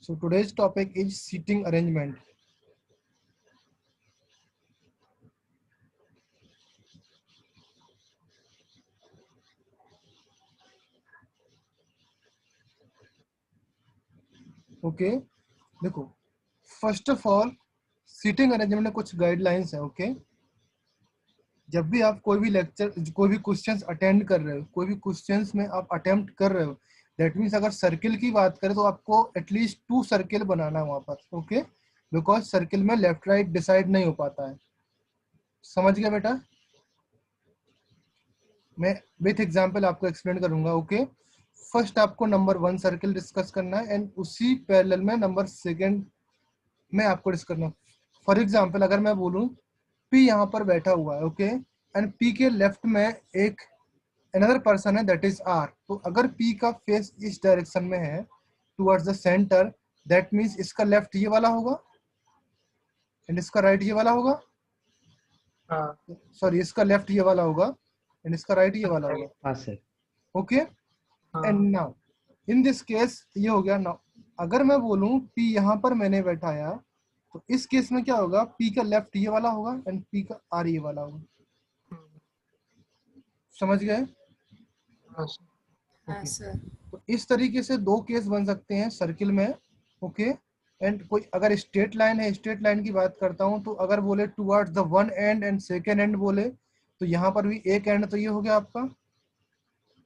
So today's topic is seating arrangement. Okay देखो, first of all seating arrangement में कुछ guidelines है। Okay, जब भी आप कोई भी लेक्चर, कोई भी क्वेश्चंस अटेंड कर रहे हो, कोई भी क्वेश्चंस में आप अटेम्प्ट कर रहे हो, दैट मीन्स अगर सर्किल की बात करें तो आपको एटलीस्ट 2 सर्किल बनाना है वहां पर। ओके, बिकॉज सर्किल में लेफ्ट राइट डिसाइड नहीं हो पाता है। समझ गया बेटा? मैं विथ एग्जांपल आपको एक्सप्लेन करूंगा। ओके, फर्स्ट आपको नंबर 1 सर्किल डिस्कस करना है एंड उसी पैरेलल में नंबर सेकंड में आपको डिस्कस करना है। फॉर एग्जांपल अगर मैं बोलूं पी यहाँ पर बैठा हुआ है, ओके, एंड पी के लेफ्ट में एक अनदर पर्सन है दैट इज आर, तो अगर पी का फेस इस डायरेक्शन में है towards the centre, that means इसका लेफ्ट ये वाला होगा एंड इसका राइट ये वाला होगा। हाँ सॉरी, इसका लेफ्ट ये वाला होगा एंड इसका राइट ये वाला होगा। हाँ सर। ओके, एंड हाँ नाउ इन दिस केस ये हो गया। नाउ अगर मैं बोलूं पी यहाँ पर मैंने बैठाया, तो इस केस में क्या होगा, पी का लेफ्ट ये वाला होगा एंड पी का आर ये वाला होगा। समझ गए? हाँ सर। हाँ ओके, सर। तो इस तरीके से 2 केस बन सकते हैं सर्किल में। ओके, एंड कोई अगर स्ट्रेट लाइन है, स्ट्रेट लाइन की बात करता हूं, तो अगर बोले towards the one and and second and बोले, तो यहाँ पर भी एक एंड तो ये हो गया आपका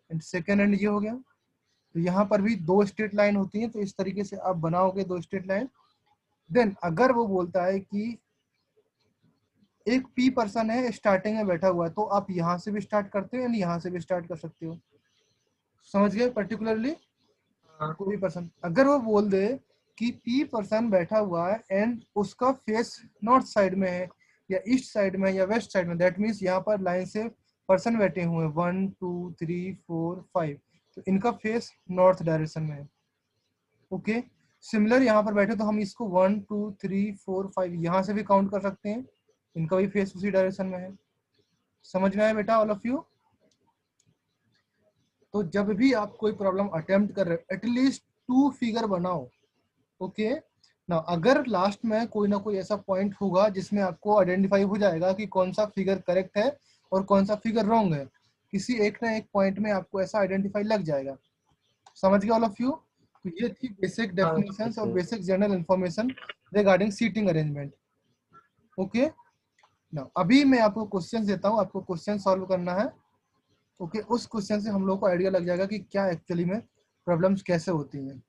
एंड सेकेंड एंड ये हो गया। तो यहाँ पर भी 2 स्ट्रेट लाइन होती हैं, तो इस तरीके से आप बनाओगे 2 स्ट्रेट लाइन। देन अगर वो बोलता है कि एक पी पर्सन है स्टार्टिंग में बैठा हुआ है, तो आप यहाँ से भी स्टार्ट करते हो एंड यहाँ से भी स्टार्ट कर सकते हो। समझ गए? पर्टिकुलरली हाँ कोई पर्सन अगर वो बोल दे कि पी पर्सन बैठा हुआ है एंड उसका फेस नॉर्थ साइड में है या ईस्ट साइड में या वेस्ट साइड में, दैट मीन्स यहाँ पर लाइन से पर्सन बैठे हुए हैं 1 2 3 4 5, तो इनका फेस नॉर्थ डायरेक्शन में है। ओके, सिमिलर यहाँ पर बैठे तो हम इसको 1 2 3 4 5 यहाँ से भी काउंट कर सकते हैं, इनका भी फेस उसी डायरेक्शन में है। समझ में आया बेटा ऑल ऑफ यू? तो जब भी आप कोई प्रॉब्लम अटेम्प्ट कर रहे हो, एटलीस्ट 2 फिगर बनाओ। ओके, ना अगर लास्ट में कोई ना कोई ऐसा पॉइंट होगा जिसमें आपको आइडेंटिफाई हो जाएगा कि कौन सा फिगर करेक्ट है और कौन सा फिगर रॉन्ग है, किसी एक ना एक पॉइंट में आपको ऐसा आइडेंटिफाई लग जाएगा। समझ गए ऑल ऑफ यू? तो ये थी बेसिक हाँ डेफिनेशंस और sir. Basic general information regarding seating arrangement. Okay, ना अभी मैं आपको क्वेश्चन देता हूँ, आपको क्वेश्चन सॉल्व करना है। ओके, उस क्वेश्चन से हम लोग को आइडिया लग जाएगा कि क्या एक्चुअली में प्रॉब्लम्स कैसे होती हैं।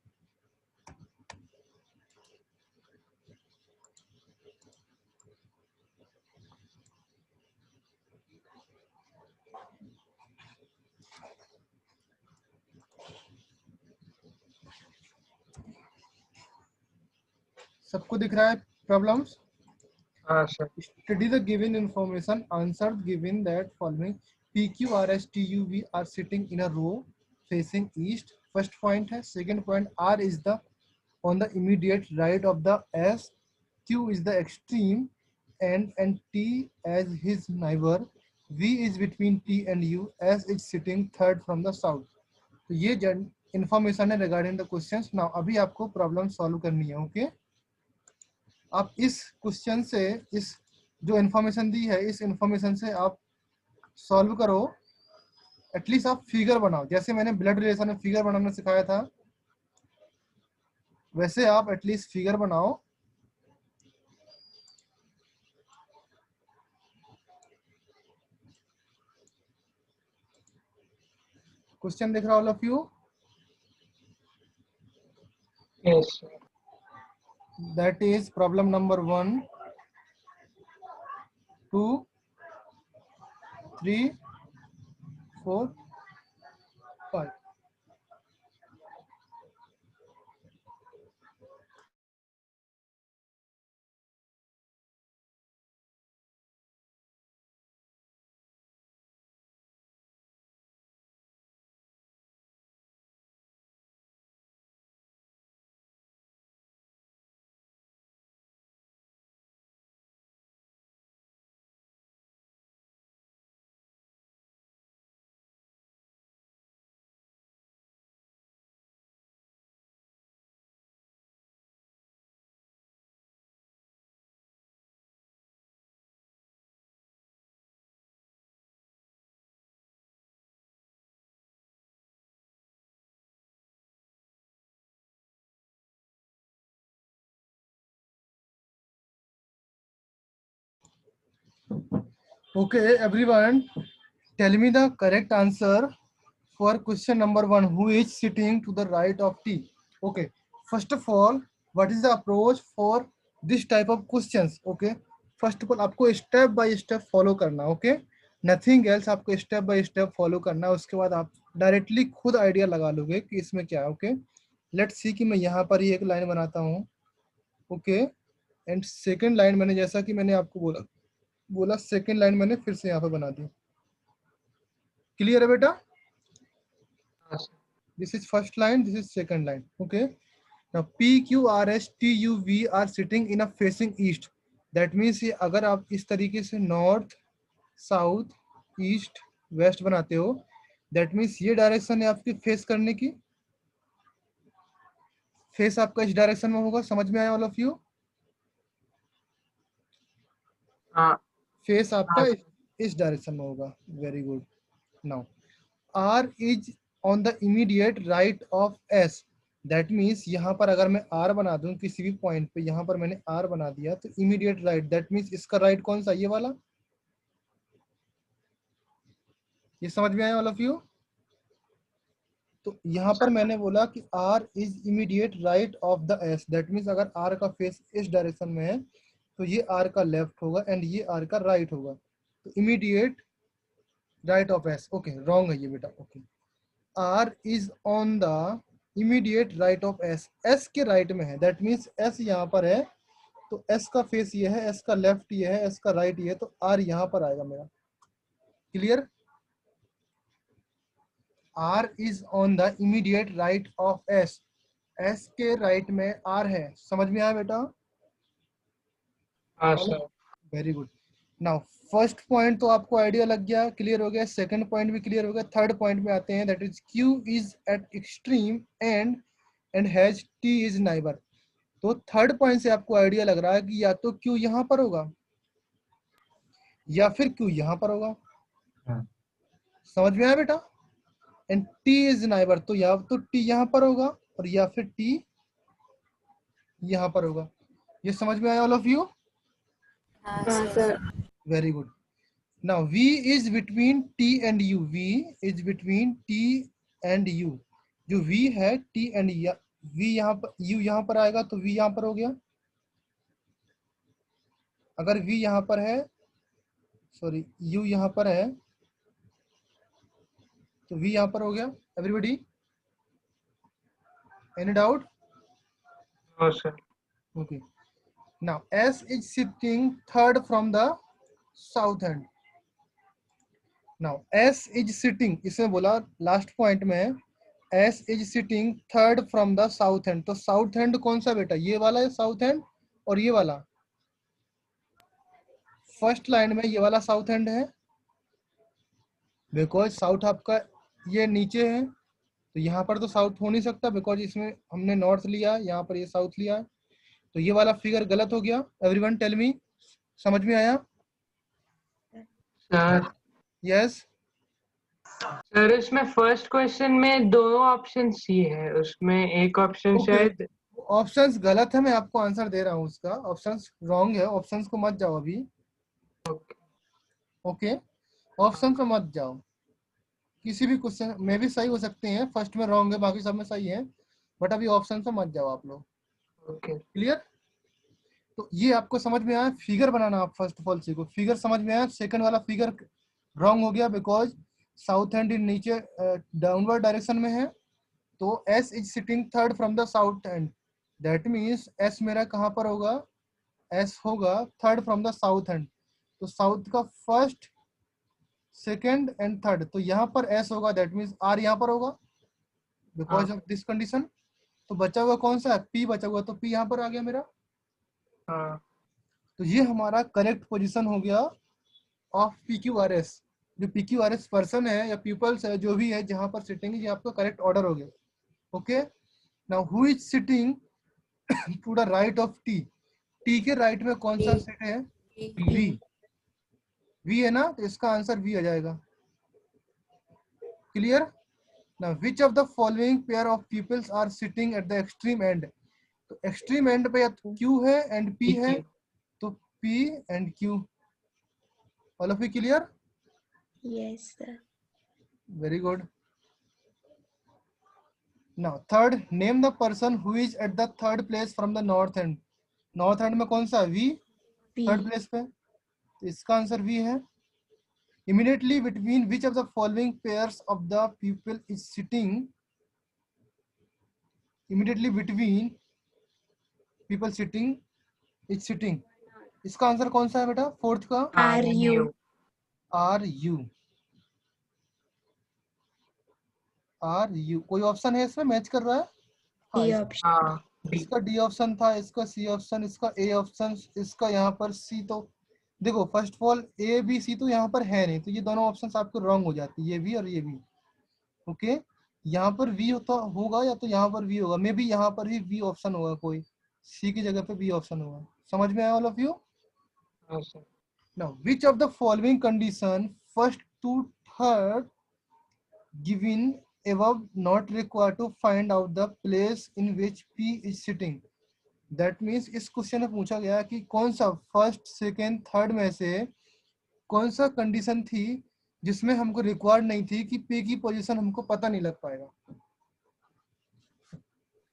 सबको दिख रहा है प्रॉब्लम्स? हाँ sir. Study the given information. Answer given that following P, Q, R, S, T, U, V are sitting in a row facing east. First point है. Second point, R is the on the immediate right of the S. Q is the extreme and T as his neighbor. V is between T and U. S is sitting third from the south. तो ये information है regarding the questions. Now अभी आपको problem solve करनी है। Okay, आप इस question से, इस जो इन्फॉर्मेशन दी है, इस इन्फॉर्मेशन से आप सॉल्व करो। एटलीस्ट आप फिगर बनाओ, जैसे मैंने ब्लड रिलेशन में फिगर बनाना सिखाया था, वैसे आप एटलीस्ट फिगर बनाओ। क्वेश्चन देख रहा all of you? Yes sir. That is problem number 1 2 3 4 5। Okay, everyone, tell me the correct answer for question number 1. Who is sitting to the right of T? Okay, first of all, what is the approach for this type of questions? Okay, first of all, आपको step by step follow करना. Okay, nothing else. आपको step by step follow करना. उसके बाद आप directly खुद idea लगा लोगे कि इसमें क्या है. ओके, लेट्स सी कि मैं यहाँ पर ही एक लाइन बनाता हूँ. ओके, एंड सेकेंड लाइन मैंने, जैसा कि मैंने आपको बोला सेकेंड लाइन मैंने फिर से यहाँ पर बना दी. क्लियर है बेटा? हाँ sir. This is first line, this is second line. Okay, now P, Q, R, S, T, U, V are sitting in a facing east. That means ये अगर आप इस तरीके से नॉर्थ, साउथ, ईस्ट, वेस्ट बनाते हो, that means ये direction है आपकी फेस करने की. फेस आपका इस डायरेक्शन में होगा. समझ में आया ऑल ऑफ यू? हाँ. फेस आपका हाँ. इस डायरेक्शन में होगा. Very good. Now R is on the immediate right of S. That means यहाँ पर अगर मैं R बना दूं किसी भी पॉइंट पे, यहाँ पर मैंने R बना दिया तो immediate right. That means इसका राइट कौन सा? ये वाला. ये समझ में आया ऑल ऑफ यू? तो यहाँ पर मैंने बोला कि R is immediate right of the S. That means अगर R का फेस इस डायरेक्शन में है तो ये R का लेफ्ट होगा एंड ये R का राइट होगा. तो immediate right of S. Okay, wrong है ये बेटा. Okay, R is on the immediate right of S. S के राइट में है. That means S यहाँ पर है तो S का फेस ये है, S का लेफ्ट ये है, S का राइट ये है, तो R यहाँ पर आएगा मेरा. Clear? R is on the immediate right of S. S के राइट में R है. समझ में आया बेटा? हाँ sir. Very good. Now first point तो आपको आइडिया लग गया, क्लियर हो गया. सेकंड पॉइंट भी क्लियर हो गया. थर्ड पॉइंट में आते हैं. That is Q is eight extreme and has T is neighbour. तो थर्ड पॉइंट से आपको आइडिया लग रहा है कि या तो Q यहाँ पर होगा या फिर Q यहाँ पर होगा. समझ में आया बेटा? एंड T इज नाइबर, तो या तो T यहाँ पर होगा और या फिर T यहाँ पर होगा. ये समझ में आया ऑल ऑफ यू? हाँ sir. Very good. Now V is between T and U. V is between T and U. जो V है T and V यहाँ पर, U यहाँ पर आएगा तो V यहाँ पर हो गया. अगर V यहाँ पर है, सॉरी U यहाँ पर है तो V यहाँ पर हो गया. Everybody, any doubt? No sir. Okay. Now S is sitting third from the south end. Now S is sitting, इसमें बोला लास्ट पॉइंट में S is sitting third from the south end. तो साउथ एंड कौन सा बेटा? ये वाला है साउथ एंड और ये वाला. फर्स्ट लाइन में ये वाला साउथ एंड है बिकॉज साउथ आपका ये नीचे है, तो यहाँ पर तो साउथ हो नहीं सकता बिकॉज इसमें हमने नॉर्थ लिया, यहाँ पर ये साउथ लिया. तो ये वाला फिगर गलत हो गया. एवरीवन टेल मी, समझ में आया? सर. यस. सर इसमें फर्स्ट क्वेश्चन में दोनों ऑप्शन सी है, उसमें एक ऑप्शन शायद. ऑप्शंस गलत है, मैं आपको आंसर दे रहा हूँ उसका. ऑप्शंस रॉन्ग है, ऑप्शंस को मत जाओ अभी. ओके, ऑप्शन पे मत जाओ. किसी भी क्वेश्चन में भी सही हो सकते हैं. फर्स्ट में रॉन्ग है, बाकी सब में सही है, बट अभी ऑप्शन पे मत जाओ आप लोग. ओके. क्लियर? तो ये आपको समझ में आया. फिगर बनाना आप फर्स्ट ऑफ ऑल सीखो. फिगर समझ में आया. सेकंड वाला फिगर रॉन्ग हो गया बिकॉज साउथ एंड नीचे डाउनवर्ड डायरेक्शन में है, तो S is sitting third from the south and. That means S मेरा कहाँ पर होगा? S होगा third from the south and. तो साउथ का फर्स्ट, सेकेंड एंड थर्ड, तो यहाँ पर S होगा. दैट मीन्स R यहाँ पर होगा बिकॉज ऑफ दिस कंडीशन. तो बचा हुआ कौन सा है? P बचा हुआ, तो P यहाँ पर आ गया मेरा. हाँ. तो ये हमारा करेक्ट पोजीशन हो गया ऑफ PQRS. जो PQRS पर्सन है या पीपल्स है, जो भी है जहां पर सिटिंग, ये आपका करेक्ट ऑर्डर हो गया. Okay. Now who is sitting to the right of T? T के राइट में कौन सा सेट है? V. V है ना, तो इसका आंसर V आ जाएगा. Clear? Now which of the following pair of peoples are sitting at the extreme end? तो एक्सट्रीम एंड पे या Q है एंड P है, तो P and Q. All of you clear? Yes, sir. Very good. Now third, name the person who is at the third place from the north end. North end में कौन सा? V. P. Third place पे, तो इसका answer V है. Immediately between which of the following pairs of the people is sitting? Immediately between people sitting is sitting. इसका answer कौन सा है बेटा? फोर्थ का R U. R U. R U. कोई ऑप्शन है इसमें मैच कर रहा है? D हाँ, option. हाँ D. इसका डी ऑप्शन था, इसका सी ऑप्शन, इसका ए ऑप्शन, इसका यहाँ पर सी. तो देखो first of all A B C तो यहाँ पर है नहीं, तो ये दोनों ऑप्शन आपको रॉन्ग हो जाती है, ये भी और ये भी. ओके, यहाँ पर वी होता होगा या तो यहाँ पर वी होगा, मे बी यहाँ पर ही वी ऑप्शन होगा, कोई सी की जगह पे बी ऑप्शन होगा. समझ में आया ऑल ऑफ यू? हाँ sir. Now, which of the following condition first to third given above not required to find out the place in which P is sitting? That means इस question में पूछा गया कि कौन सा फर्स्ट सेकेंड थर्ड में से कौन सा कंडीशन थी जिसमें हमको रिक्वायर्ड नहीं थी कि P की पोजीशन हमको पता नहीं लग पाएगा.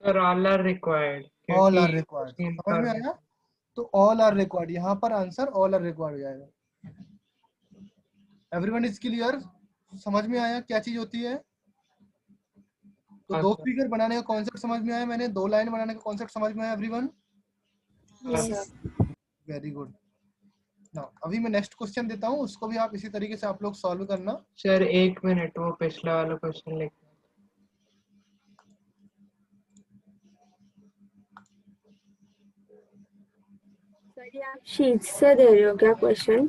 Sir all are required. All are required. समझ में आया? तो ऑल आर रिक्वायर्ड, यहाँ पर आंसर ऑल आर रिक्वायर्ड हो जाएगा. Everyone is clear? समझ में आया क्या चीज होती है? तो हाँ, दो सर. फिगर बनाने का कॉन्सेप्ट समझ में आया, मैंने दो लाइन बनाने का कॉन्सेप्ट समझ में आया everyone? Yes. Very good. Now अभी मैं नेक्स्ट क्वेश्चन देता हूँ, उसको भी आप इसी तरीके से आप लोग सॉल्व करना. सर एक मिनट, वो पिछला वाला क्वेश्चन लिख. सर ये आप शीट से दे रहे हो क्या क्वेश्चन?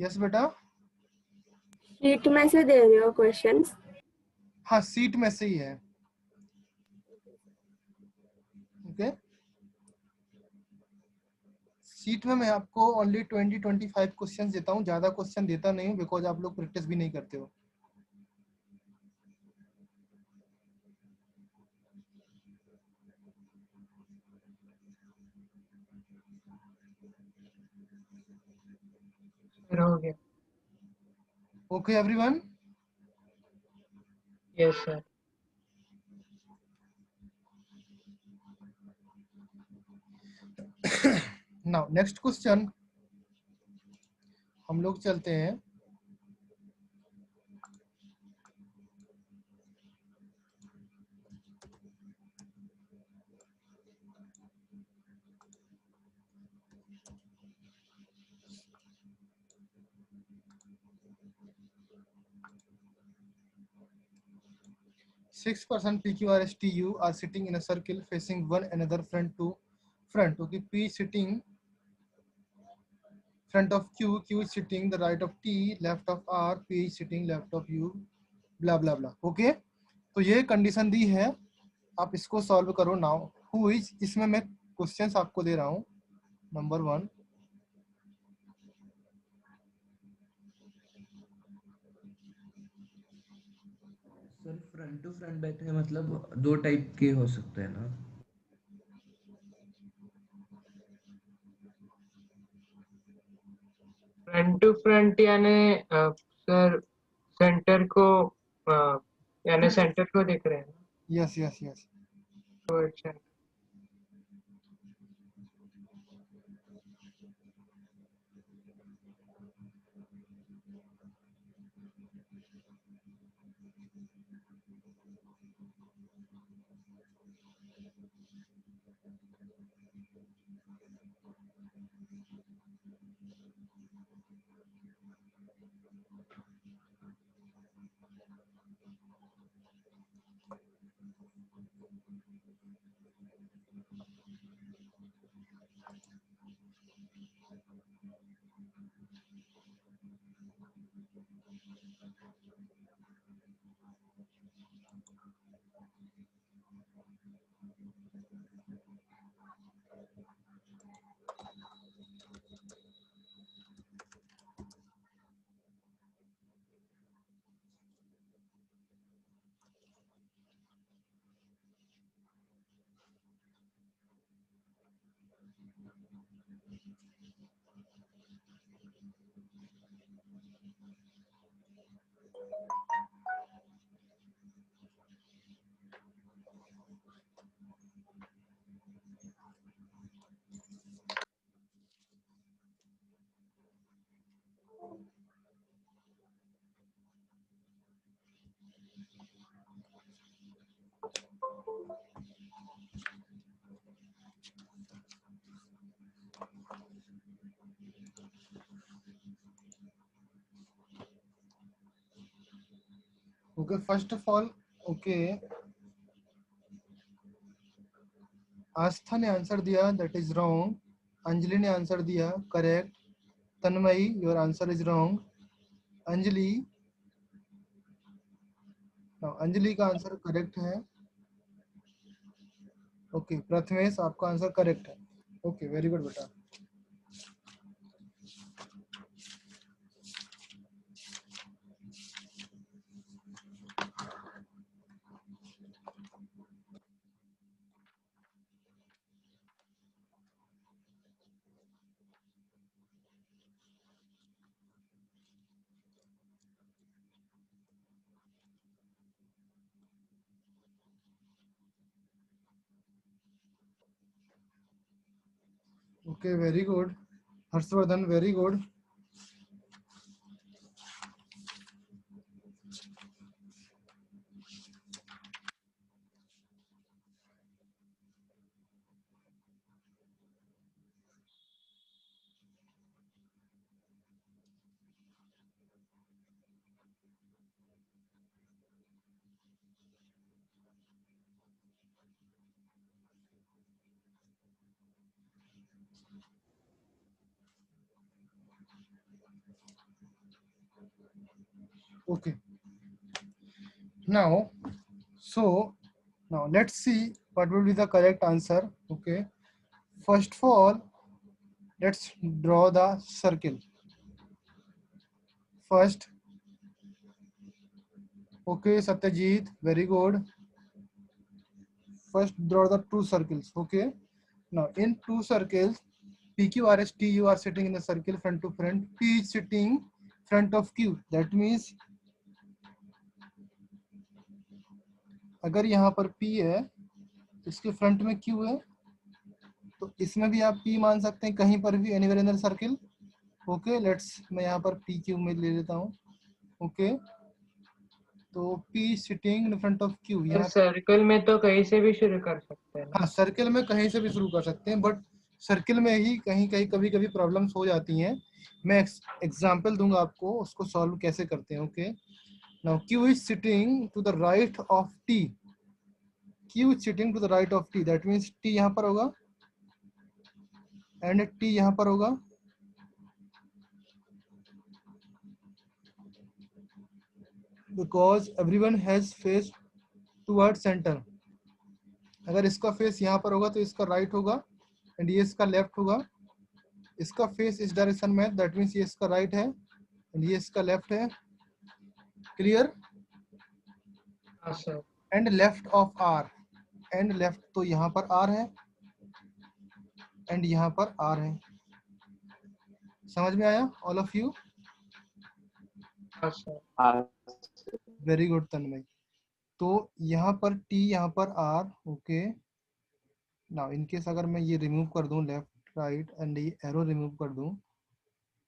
यस बेटा. शीट में से दे रहे हो क्वेश्चंस? हाँ, सीट में से ही है. ओके, सीट में मैं आपको ओनली 20-25 क्वेश्चन देता हूँ, ज्यादा क्वेश्चन देता नहीं हूँ, बिकॉज आप लोग प्रैक्टिस भी नहीं करते हो. सर हो गया. Okay everyone? Yes sir. Now next question हम लोग चलते हैं. Six person PQRSTU are sitting in a circle facing one another front to front. Okay, P is sitting front of Q, Q is sitting the right of T, left of R, P is sitting left of U, blah blah blah. Okay, तो ये condition दी है, आप इसको solve करो. Now who is, इसमें मैं questions आपको दे रहा हूँ. Number 1, sir front to front बैठने का मतलब दो टाइप के हो सकते हैं ना? फ्रंट टू फ्रंट यानी सर सेंटर को यानी सेंटर को देख रहे हैं. Yes yes yes. तो अच्छा. Okay first of all okay Aastha ने आंसर दिया दैट इज रॉन्ग, अंजलि ने आंसर दिया correct, Tanmayi your answer is wrong, Anjali Anjali का आंसर करेक्ट है। ओके प्रथमेश आपका आंसर करेक्ट है। ओके वेरी गुड बेटा। Okay very good Harshvardhan very good. Okay. Now, so now let's see what will be the correct answer. Okay. First of all, let's draw the circle. First, okay, Satyajit, very good. First, draw the two circles. Okay. Now, in two circles, PQ, RS, TU are sitting in the circle front to front. P is sitting front of Q. That means अगर यहाँ पर P है इसके front में Q है तो इसमें भी आप P मान सकते हैं कहीं पर भी anywhere in the circle. Okay let's मैं यहाँ पर PQ में ले लेता हूँ। ओके तो P sitting in front of Q यहाँ सर्कल में तो कहीं से भी शुरू कर सकते हैं ना। हाँ सर्किल में कहीं से भी शुरू कर सकते हैं बट सर्किल में ही कहीं कहीं कभी कभी प्रॉब्लम्स हो जाती हैं। मैं एग्जांपल दूंगा आपको उसको सॉल्व कैसे करते हैं। Okay now Q is sitting to the right of T। Q is sitting to the right of T that means T यहाँ पर होगा एंड T यहाँ पर होगा। Because everyone has face toward centre. अगर इसका फेस यहाँ पर होगा तो इसका राइट होगा एंड ये इसका लेफ्ट होगा। इसका फेस इस डायरेक्शन में दैट मीन्स ये इसका राइट है एंड ये इसका लेफ्ट है। क्लियर। हाँ sir. And left of R and left तो यहाँ पर आर है एंड यहाँ पर आर है। समझ में आया ऑल ऑफ यू? हाँ सर। वेरी गुड तन्मय। तो यहाँ पर T यहाँ पर R। ओके नाउ इनकेस अगर मैं ये रिमूव कर दूं लेफ्ट राइट एंड ये एरो रिमूव कर दूं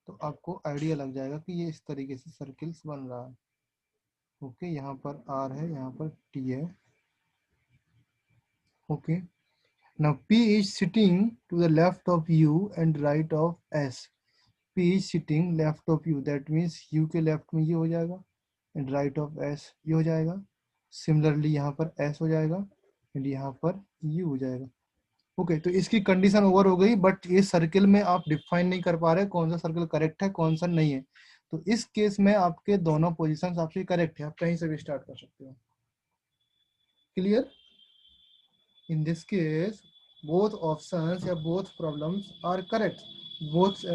तो आपको आइडिया लग जाएगा कि ये इस तरीके से सर्किल्स बन रहा है। ओके यहाँ पर R है यहाँ पर T है। Okay now P is sitting to the left of U and right of S. P is sitting left of U that means U के लेफ्ट में ये हो जाएगा एंड राइट ऑफ S ये हो जाएगा। सिमिलरली यहाँ पर S हो जाएगा एंड यहाँ पर U हो जाएगा। ओके तो इसकी कंडीशन ओवर हो गई बट ये सर्किल में आप डिफाइन नहीं कर पा रहे कौन सा सर्किल करेक्ट है कौन सा नहीं है। तो इस केस में आपके दोनों पोजीशंस आपकी करेक्ट है आप कहीं से भी स्टार्ट कर सकते हो। Clear. In this case both options या both problems are correct. Both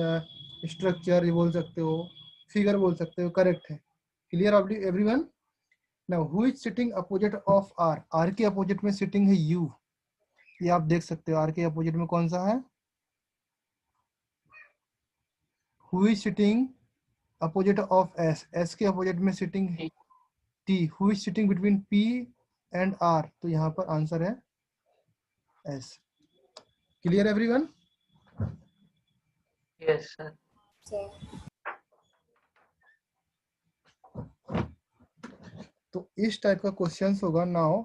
structure बोल सकते हो फिगर बोल सकते हो करेक्ट है। Clear everyone. Now who is sitting opposite of R. R के अपोजिट में सिटिंग है यू। ये आप देख सकते हो आर के अपोजिट में कौन सा है। Who is sitting opposite of S. S के अपोजिट में सिटिंग है T. Who is sitting between P and R तो यहाँ पर आंसर है S. Clear everyone. Yes sir. तो इस टाइप का क्वेश्चंस होगा। नाउ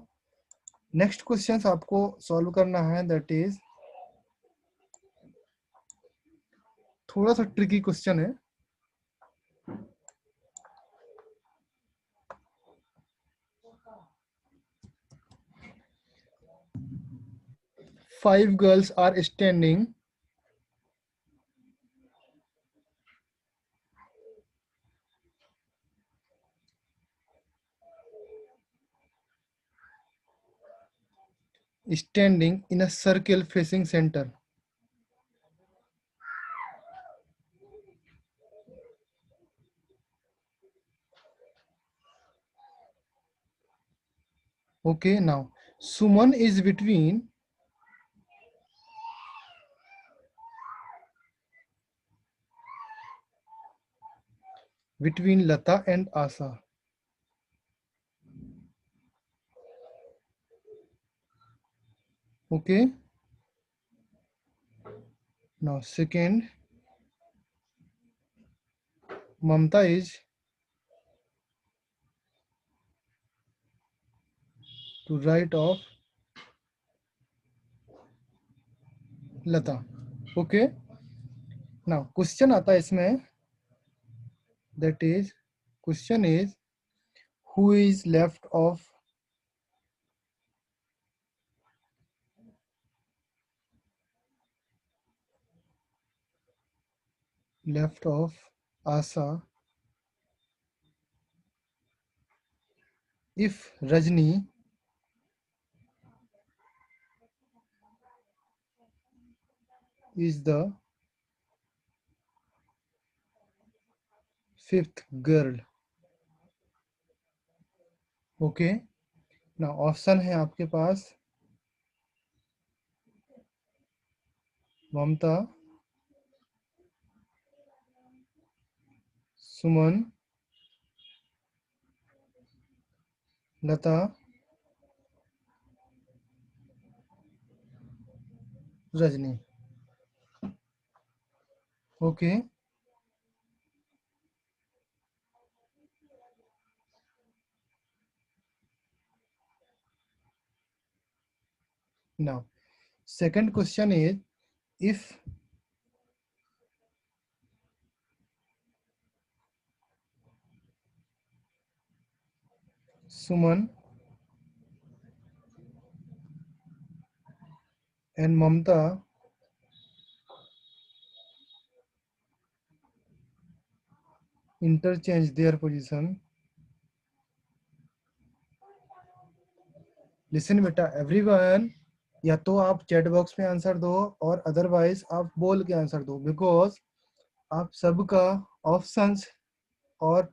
नेक्स्ट क्वेश्चंस आपको सॉल्व करना है दैट इज थोड़ा सा ट्रिकी क्वेश्चन है। 5 girls are standing in a circle facing center. Okay, now Suman is between Lata and Asa. Okay. Now second, Mamta is to right of Lata. Okay. Now question आता है इसमें, that is question is who is left of Asa if Rajni is the fifth girl. Okay. Now option है आपके पास ममता, सुमन, लता, Rajni. Okay. Now second question is if Suman and Mamta interchange their position. Listen बेटा everyone, या तो आप chat box में answer दो और otherwise आप बोल के आंसर दो, बिकॉज आप सबका ऑप्शंस और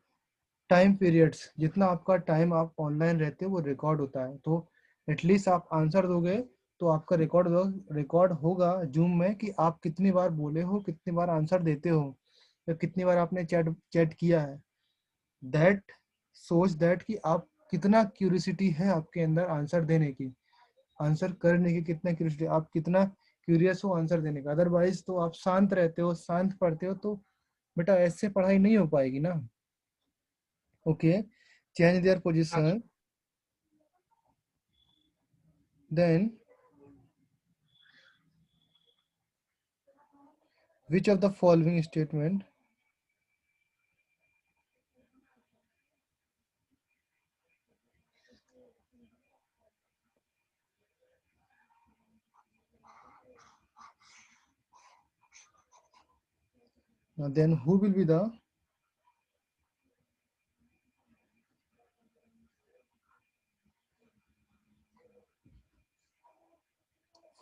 टाइम पीरियड्स, जितना आपका टाइम आप ऑनलाइन रहते हो वो रिकॉर्ड होता है, तो एटलीस्ट आप आंसर दोगे तो आपका रिकॉर्ड होगा जूम में कि आप कितनी बार बोले हो, कितनी बार आंसर देते हो, या कितनी बार आपने चैट किया है. दैट सोच दैट कि आप कितना क्यूरियोसिटी है आपके अंदर आंसर देने की, आंसर करने की कितना क्यूरियोसिटी, आप कितना क्यूरियस हो आंसर देने का. अदरवाइज तो आप शांत रहते हो, शांत पढ़ते हो, तो बेटा ऐसे पढ़ाई नहीं हो पाएगी ना. Okay, change their position. Then which of the following statement then who will be the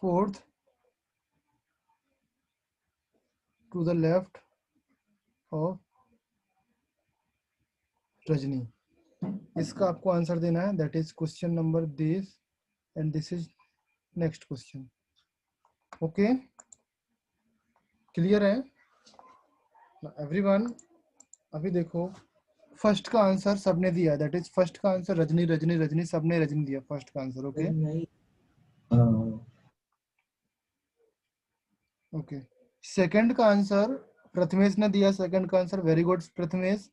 fourth to the left of Rajni. इसका आपको आंसर देना है. That is question number this and this is next question. Okay, clear है everyone? अभी देखो first का answer सबने दिया, दैट इज फर्स्ट का आंसर रजनी रजनी रजनी, सबने रजनी दिया फर्स्ट का आंसर. ओके नहीं ओके. सेकंड का आंसर प्रथमेश ने दिया, सेकंड का answer. Very good Prathamesh,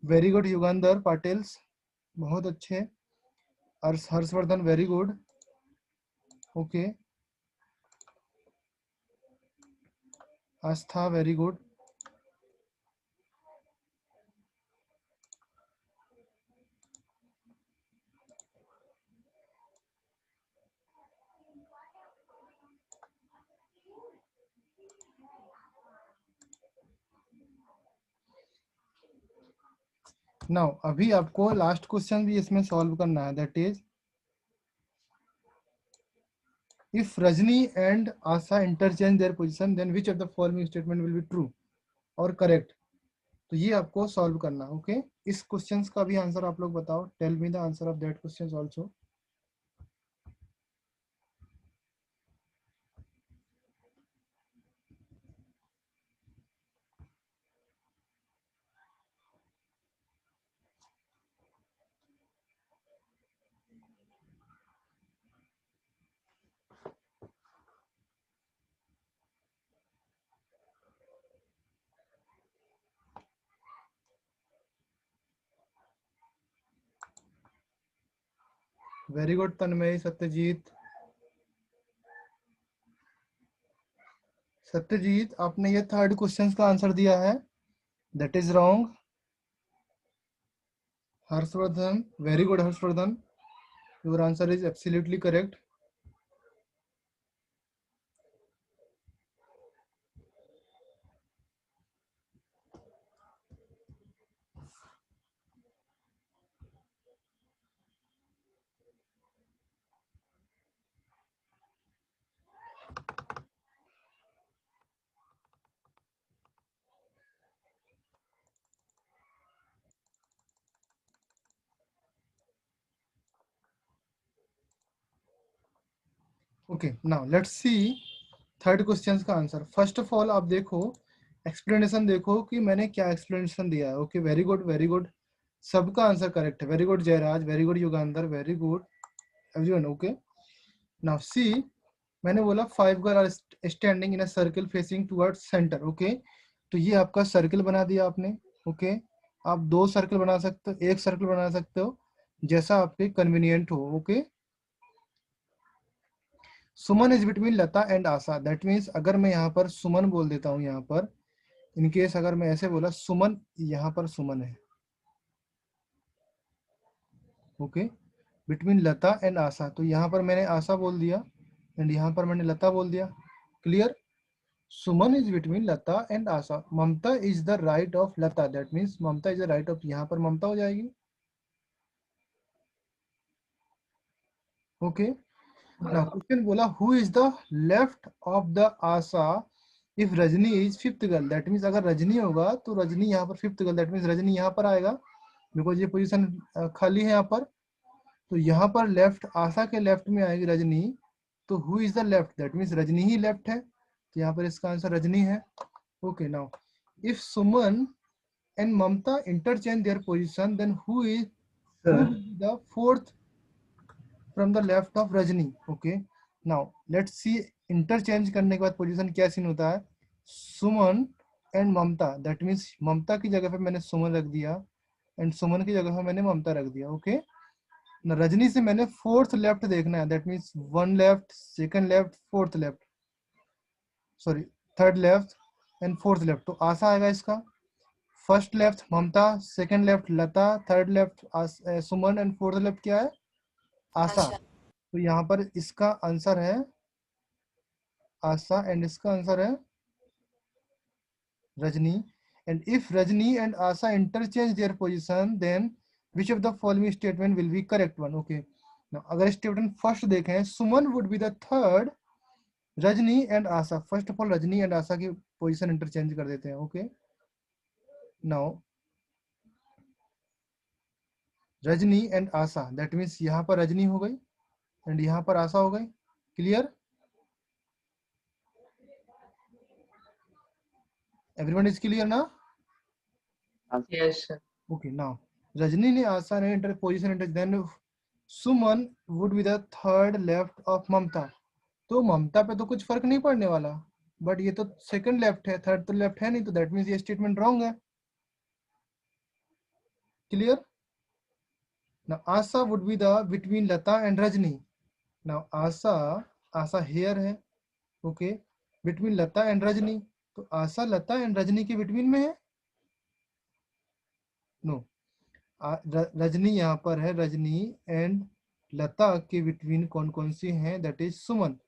very good. Yugandhar Patils, बहुत अच्छे. Harshvardhan, very good. Okay, Aastha, very good. Now अभी आपको लास्ट क्वेश्चन भी इसमें सॉल्व करना है, that is if Rajni and Asa interchange their position then which of the following statement will be true और correct। तो ये आपको सॉल्व करना, ओके इस क्वेश्चंस का भी आंसर आप लोग बताओ, tell me the answer of that questions also. Very good Tanmay, Satyajit. Satyajit आपने ये थर्ड क्वेश्चन का आंसर दिया है, that is wrong. Harshvardhan, very good Harshvardhan, your answer is absolutely correct. Okay now let's see third question का आंसर। फर्स्ट ऑफ ऑल आप देखो, explanation देखो कि मैंने क्या एक्सप्लेनेशन दिया है। Okay very good very good, सबका आंसर करेक्ट है। Very good Jairaj, very good Yugandhar, very good everyone. Okay now see, मैंने बोला 5 girl are standing in a circle facing towards centre. Okay तो ये आपका सर्कल बना दिया आपने। ओके आप 2 सर्कल बना सकते हो, 1 सर्कल बना सकते हो, जैसा आपके कन्वीनियंट हो। Okay Suman is between Lata and Asha, that means अगर मैं यहाँ पर सुमन बोल देता हूँ, यहाँ पर इन केस अगर मैं ऐसे बोला सुमन, यहाँ पर सुमन है। ओके बिटवीन लता एंड आशा, तो यहाँ पर मैंने आशा बोल दिया एंड यहाँ पर मैंने लता बोल दिया। Clear? Suman is between Lata and Asha, Mamta is the right of Lata, that means Mamta is the right of, यहाँ पर ममता हो जाएगी। ओके नाउ क्वेश्चन बोला who is the left of the Asha if Rajni is fifth girl, that means अगर रजनी होगा तो रजनी यहाँ पर fifth girl, that means Rajni यहाँ पर आएगा बिकॉज ये पोजीशन खाली है यहाँ पर। तो यहाँ पर लेफ्ट, आशा के लेफ्ट में आएगी रजनी, तो who is the left, that means Rajni he left है, तो यहाँ पर इसका आंसर रजनी है। Okay now if Suman and Mamta interchange their position, then who will be the fourth from the left of Rajni? Okay, now let's see interchange करने के बाद position क्या सीन होता है। सुमन एंड ममता, दैट मीन्स ममता की जगह पे मैंने सुमन रख दिया एंड सुमन की जगह पे मैंने ममता रख दिया। ओके ना रजनी से मैंने फोर्थ लेफ्ट देखना है, that means 1 left, second left, fourth left, sorry third left and fourth left, तो आशा आएगा इसका। First left Mamta, second left Lata, third left Suman and fourth left क्या है, आशा। तो यहाँ पर इसका आंसर है आशा एंड इसका आंसर है Rajni. And if Rajni and Asha interchange their position then which of the following statement will be correct one. Okay अगर स्टेटमेंट फर्स्ट देखें, Suman would be the third, Rajni and Asha, first of all Rajni and Asha की position interchange कर देते हैं। Okay now Rajni and Asha, that means यहाँ पर रजनी हो गई एंड यहाँ पर आशा हो गई। क्लियर? एवरीवन इज क्लियर ना? Yes, sir. Okay now Rajni ने आशा ने inter position inter, then Suman would be the third left of Mamta, तो ममता पे तो कुछ फर्क नहीं पड़ने वाला, बट ये तो सेकंड लेफ्ट है, थर्ड तो लेफ्ट है नहीं, तो दैट मीन्स ये स्टेटमेंट रॉन्ग है। Clear? Now Asha would be the between Lata and Rajni, now Asha here है। Okay between Lata and Rajni, तो आशा लता एंड रजनी के बिटवीन में है। नो रजनी यहाँ पर है, रजनी एंड लता के बिटवीन कौन कौन सी हैं, दैट इज सुमन,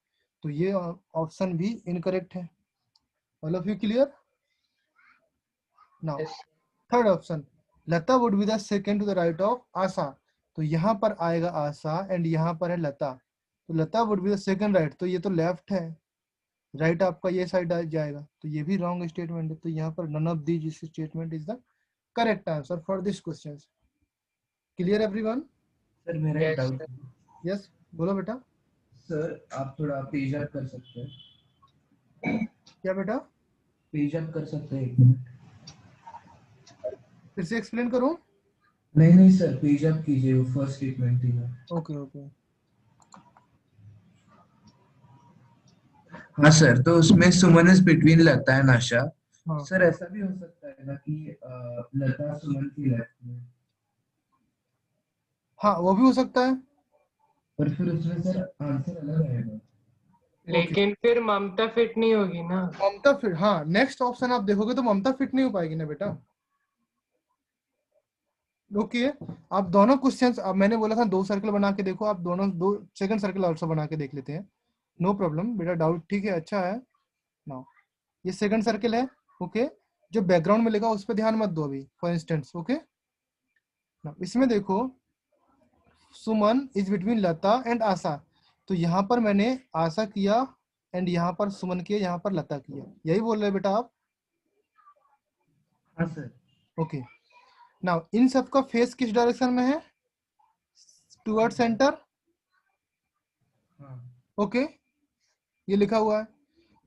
तो ये ऑप्शन भी इनकरेक्ट है। All of you clear? Now Yes. Third option Lata would be the second to the right of Asha. तो यहाँ पर आएगा आशा एंड यहाँ पर है लता, तो Lata would be the second right, तो ये तो लेफ्ट है, राइट आपका ये साइड आ जाएगा, तो ये भी रॉन्ग स्टेटमेंट है। तो यहाँ पर none of these statement is the correct answer for this question. Clear everyone? Sir मेरा एक Yes, डाउट sir. है। यस बोलो बेटा। सर आप थोड़ा पेज अप कर सकते हैं? क्या बेटा? पेज अप कर सकते हैं 1 मिनट? फिर से एक्सप्लेन करूं? नहीं नहीं सर, पेज अप कीजिए, वो फर्स्ट स्टेटमेंट थी ना। Okay okay. हाँ सर, तो उसमें सुमन इज बिटवीन लता एंड आशा। हाँ सर ऐसा भी हो सकता है ना कि लता सुमन की लेफ्ट में, हाँ वो भी हो सकता है। पर फिर उसमें सर आंसर अलग आएगा। ओके लेकिन फिर ममता फिट नहीं होगी ना। ममता फिट, हाँ नेक्स्ट ऑप्शन आप देखोगे तो ममता फिट नहीं हो पाएगी ना बेटा। ओके आप दोनों क्वेश्चंस, अब मैंने बोला था 2 सर्कल बना के देखो, आप दोनों 2 सेकंड सर्कल ऑल्सो बना के देख लेते हैं, नो प्रॉब्लम बेटा, डाउट ठीक है, अच्छा है। नाउ ये सेकंड सर्कल है, ओके, जो बैकग्राउंड में लिखा उस पर ध्यान मत दो अभी, फॉर इंस्टेंस, ओके। नाउ इसमें देखो सुमन इज बिटवीन लता एंड आशा, तो यहाँ पर मैंने आशा किया एंड यहाँ पर सुमन किया, यहाँ पर लता किया, यही बोल रहे बेटा आप? हाँ सर। ओके नाउ इन सब का फेस किस डायरेक्शन में है? Toward centre. हाँ ओके ये लिखा हुआ है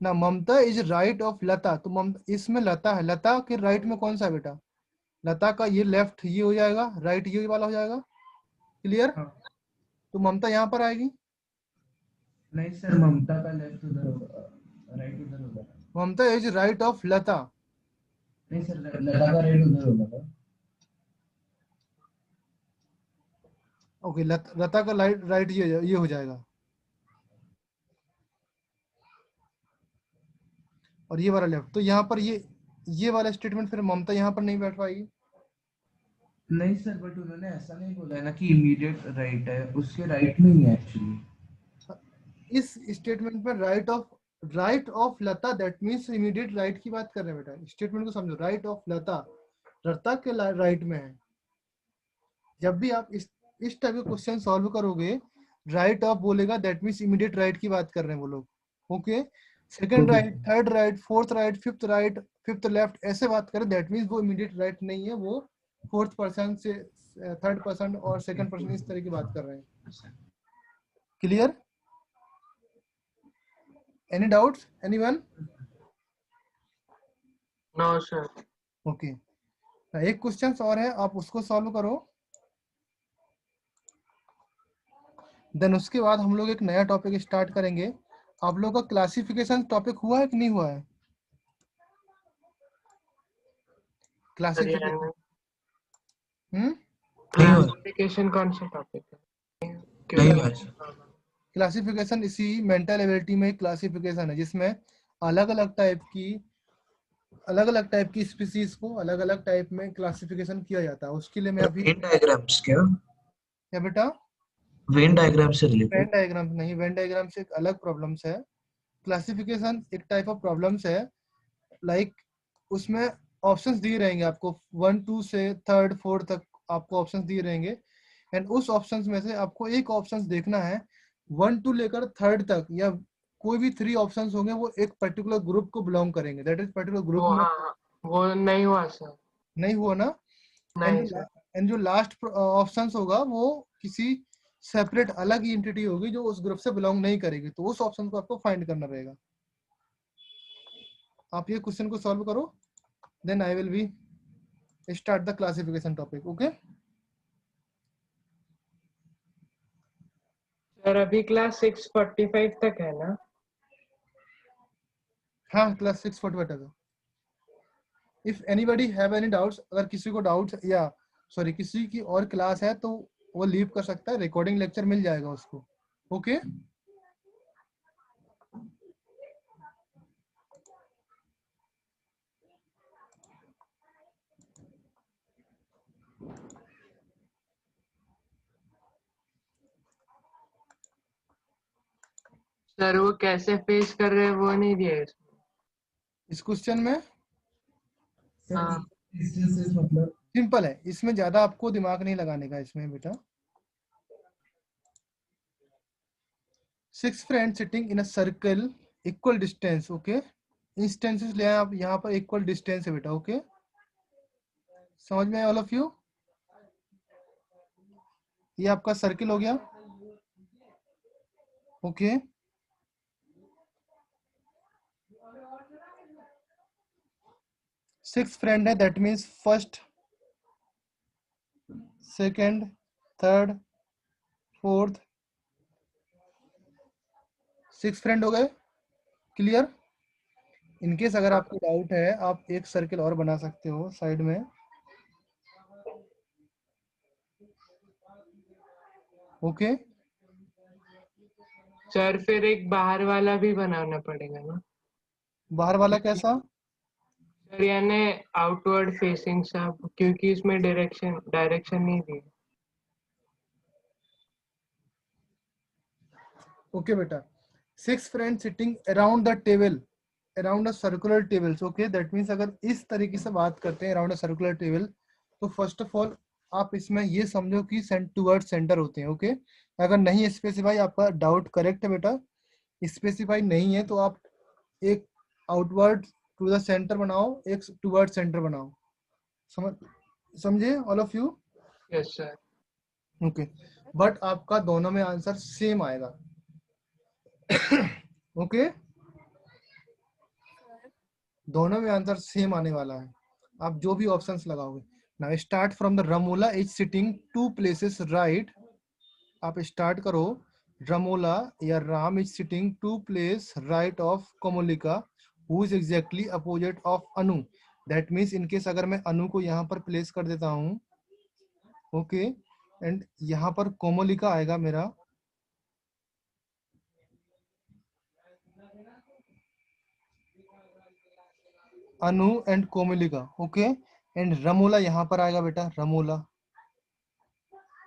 ना, ममता इज राइट ऑफ लता, तो ममता इसमें लता है, लता के राइट में कौन सा है बेटा? लता का ये लेफ्ट ये हो जाएगा, राइट ये वाला हो जाएगा, क्लियर? हाँ। तो ममता यहाँ पर आएगी, नहीं सर, ममता का लेफ्ट उधर होगा, राइट उधर होगा। ममता इज राइट ऑफ लता। नहीं सर, लता का राइट उधर होगा। ओके लता का राइट ये हो जाएगा, और ये वाला लेफ्ट, तो यहाँ पर ये वाला स्टेटमेंट फिर ममता यहाँ पर नहीं बैठ पाएगी। नहीं सर, बट उन्होंने ऐसा नहीं बोला है ना कि इमीडिएट राइट है, उसके राइट में ही है एक्चुअली। इस स्टेटमेंट में right of Lata, that means immediate right की बात कर रहे हैं बेटा, स्टेटमेंट को समझो, राइट ऑफ लता, लता के राइट में है। जब भी आप इस टाइप के क्वेश्चन सॉल्व करोगे, राइट ऑफ बोलेगा दैट मींस इमीडिएट राइट की बात कर रहे हैं वो लोग, okay. Second right, third right, fourth right, fifth left, ऐसे बात करें दैट मींस वो इमीडिएट राइट नहीं है, वो फोर्थ पर्सन से थर्ड पर्सन और सेकंड पर्सन इस तरह की बात कर रहे हैं। Clear? Any doubts anyone? No sir. Okay एक क्वेश्चन और है, आप उसको सॉल्व करो, देन उसके बाद हम लोग एक नया टॉपिक स्टार्ट करेंगे। आप लोगों का क्लासिफिकेशन टॉपिक हुआ है कि नहीं हुआ है? क्लासिफिकेशन क्लासिफिकेशन कौन सा टॉपिक है? नहीं हुआ है सर। क्लासिफिकेशन इसी मेंटल एबिलिटी में क्लासिफिकेशन है, जिसमें अलग अलग टाइप की स्पीसीज को अलग अलग टाइप में क्लासिफिकेशन किया जाता है। उसके लिए मैं अभी वेन डायग्राम्स क्या बेटा? वेन डायग्राम से वेन रिलेटेड? डायग्राम नहीं, वेन डायग्राम से एक अलग प्रॉब्लम्स है। क्लासिफिकेशन एक टाइप ऑफ प्रॉब्लम्स है, लाइक उसमें ऑप्शंस दिए रहेंगे आपको, 1 2 से 3rd 4th तक आपको ऑप्शंस दिए रहेंगे, एंड उस ऑप्शंस में से आपको एक ऑप्शंस देखना है, 1 2 लेकर 3rd तक, या कोई भी 3 ऑप्शंस होंगे वो एक पर्टिकुलर ग्रुप को बिलोंग करेंगे, दैट इज पर्टिकुलर ग्रुप वो में। हाँ, वो नहीं हुआ सर। नहीं हुआ ना? नहीं सर। एंड जो लास्ट ऑप्शंस होगा वो किसी सेपरेट अलग ही एंटिटी होगी जो उस ग्रुप से बिलोंग नहीं करेगी, तो उस ऑप्शन को आपको फाइंड करना रहेगा। आप ये क्वेश्चन को सॉल्व करो, then I will be start the classification topic, okay. Sir अभी क्लास 6:45 तक है ना? हाँ क्लास 6:45 तक। If anybody have any doubts, अगर किसी को डाउट्स या सॉरी किसी की और क्लास है तो वो लीव कर सकता है, रिकॉर्डिंग लेक्चर मिल जाएगा उसको, ओके। सर वो कैसे फेस कर रहे हैं वो नहीं दिया है इसमें। इस क्वेश्चन में हाँ। इंस्टेंसेस मतलब सिंपल है, इसमें ज्यादा आपको दिमाग नहीं लगाने का इसमें बेटा। 6 friend sitting in a circle equal distance, okay. Instances ले आए आप यहाँ पर, इक्वल डिस्टेंस है बेटा, ओके। समझ में आया ऑल ऑफ यू? ये आपका सर्किल हो गया, ओके। सिक्स फ्रेंड है, that means first, second, third, fourth, 6 friend हो गए। क्लियर? इनकेस अगर आपको डाउट है, आप एक सर्किल और बना सकते हो साइड में, ओके। सर फिर एक बाहर वाला भी बनाना पड़ेगा ना? बाहर वाला कैसा? सर यानी आउटवर्ड फेसिंग सब, क्योंकि इसमें डायरेक्शन नहीं दी। ओके बेटा, 6 friend sitting around the table, around a circular tables, okay. That means अगर इस तरीके से बात करते हैं अराउंड अ सर्कुलर टेबल, तो फर्स्ट ऑफ ऑल आप इसमें ये समझो कि टूवर्ड सेंटर होते हैं, ओके। अगर नहीं स्पेसिफाई, आपका डाउट करेक्ट है बेटा, स्पेसिफाई नहीं है तो आप एक आउटवर्ड टू द सेंटर बनाओ, एक टूवर्ड सेंटर बनाओ। समझे all of you? Yes sir. Okay, but आपका दोनों में आंसर सेम आएगा, ओके। दोनों में आंसर सेम आने वाला है, आप जो भी ऑप्शंस लगाओगे। Now start from the Ramola is sitting 2 places right. आप स्टार्ट करो, रमोला या Ram is sitting 2 place right of Komolika who is exactly opposite of Anu. That means in case अगर मैं अनु को यहाँ पर प्लेस कर देता हूँ, ओके, एंड यहाँ पर कोमोलिका आएगा मेरा, Anu and Komolika, okay. And Ramola यहाँ पर आएगा बेटा, Ramola.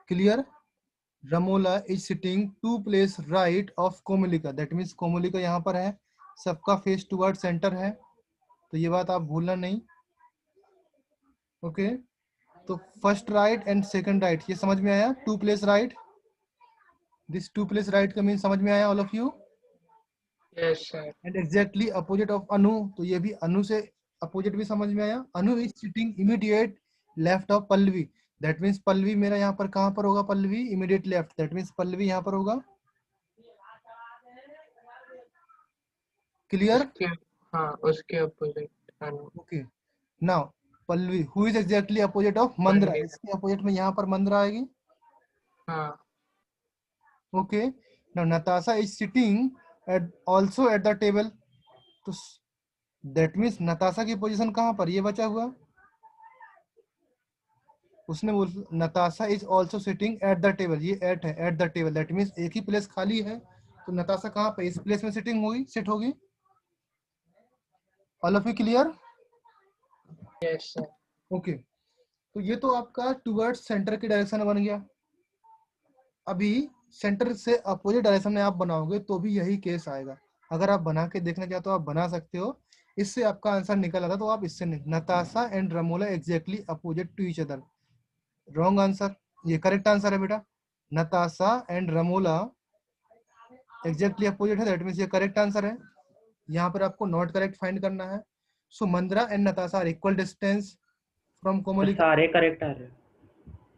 Clear? Ramola is sitting 2 place right of Komolika, that means Komolika यहाँ पर है, सबका फेस टुवर्ड सेंटर है, तो ये बात आप भूलना नहीं, ओके। तो first right and second right, ये समझ में आया? 2 place right, this 2 place right का मीन समझ में आया all of you? Yes sir. And exactly opposite of Anu, तो ये भी अनु से अपोजिट भी समझ में आया। Anu is sitting immediate left of Pallavi, that means Pallavi मेरा यहाँ पर कहाँ पर होगा? Pallavi immediate left, that means Pallavi यहाँ पर होगा। क्लियर? उसके, हाँ उसके opposite. Okay, now Pallavi who is exactly opposite of Mandra, मंदिर। इसके अपोजिट में यहाँ पर मंद्रा आएगी, हाँ okay. Now Natasha is sitting at also at the table, तो दैट मीन्स नताशा की पोजीशन कहाँ पर? ये बचा हुआ, उसने बोल Natasha is also sitting at the table, ये एट है, eight the table, that means एक ही प्लेस खाली है, तो नताशा कहाँ पे? इस प्लेस में सिटिंग होगी, सिट होगी। All of you clear? Yes sir. Okay, तो ये तो आपका टुवर्ड्स सेंटर की डायरेक्शन बन गया। अभी सेंटर से अपोजिट डायरेक्शन में आप बनाओगे तो भी यही केस आएगा। अगर आप बना के देखना चाहते हो आप बना सकते हो, इससे आपका आंसर निकल आता तो आप इससे नहीं। Natasha and Ramola exactly opposite to each other, wrong answer, ये करेक्ट आंसर है बेटा। Natasha and Ramola exactly opposite है, दैट मींस ये करेक्ट आंसर है। यहाँ पर आपको नॉट करेक्ट फाइंड करना है। So Mandra and Natasha are equal distance from Komolika. सारे करेक्ट आ रहे हैं।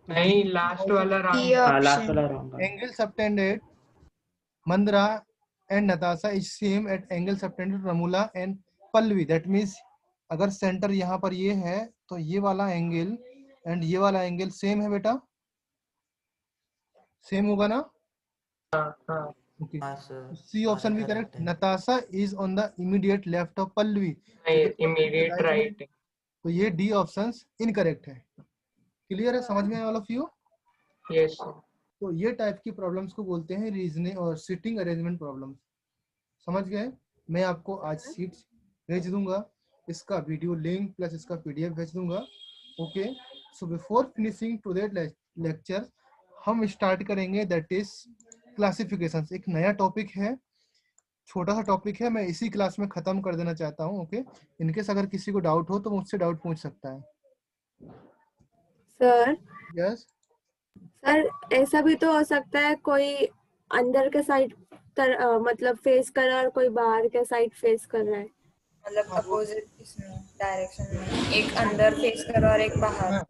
नहीं, लास्ट वाला रॉन्ग। हाँ लास्ट वाला रॉन्ग है। Angle subtended Mandra and Natasha is same at angle subtended Ramola and Pallavi, that means अगर सेंटर यहाँ पर ये है तो ये वाला एंगल एंड ये वाला एंगल सेम है बेटा, सेम होगा ना? हाँ हाँ। ओके, हाँ सर सी ऑप्शन भी correct. Natasha is on the immediate left of Pallavi, नहीं, इमीडिएट राइट है। तो ये डी ऑप्शन इनकरेक्ट है। क्लियर है? समझ में आया all of you? Yes sir. तो ये टाइप की प्रॉब्लम्स को बोलते हैं रीजनिंग और सिटिंग अरेंजमेंट प्रॉब्लम्स। समझ गए? मैं आपको आज शीट्स भेज दूंगा, इसका वीडियो लिंक प्लस इसका पीडीएफ भेज दूंगा, okay. So before finishing today lecture हम स्टार्ट करेंगे दैट इज क्लासिफिकेशन। एक नया टॉपिक है, छोटा सा टॉपिक है, मैं इसी क्लास में खत्म कर देना चाहता हूँ, ओके। इनकेस अगर किसी को डाउट हो तो मुझसे डाउट पूछ सकता है। सर यस सर ऐसा भी तो हो सकता है कोई अंदर के साइड मतलब फेस कर रहा है और कोई बाहर के साइड फेस कर रहा है। मतलब हाँ, अपोजिट इसमें डायरेक्शन में एक अंदर फेस करो और एक बाहर। हाँ,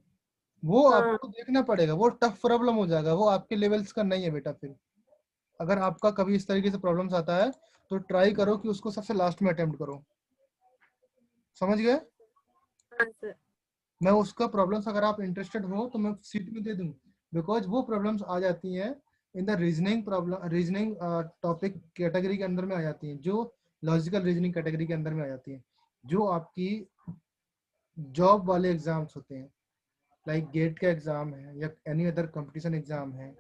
वो हाँ आपको देखना पड़ेगा, वो टफ प्रॉब्लम हो जाएगा, वो आपके लेवल्स का नहीं है बेटा। फिर अगर आपका कभी इस तरीके से प्रॉब्लम्स आता है तो ट्राई करो कि उसको सबसे लास्ट में अटेम्प्ट करो। समझ गए? हाँ सर। मैं उसका प्रॉब्लम्स, अगर आप इंटरेस्टेड हो तो मैं सीट में दे दूं, बिकॉज वो प्रॉब्लम्स आ जाती हैं in the reasoning problem, reasoning topic category के अंदर में आ जाती हैं, जो लॉजिकल रीजनिंग कैटेगरी के अंदर में आ जाती हैं, जो आपकी जॉब वाले एग्जाम्स होते हैं, लाइक गेट का एग्जाम है या एनी अदर कंपटीशन एग्जाम है,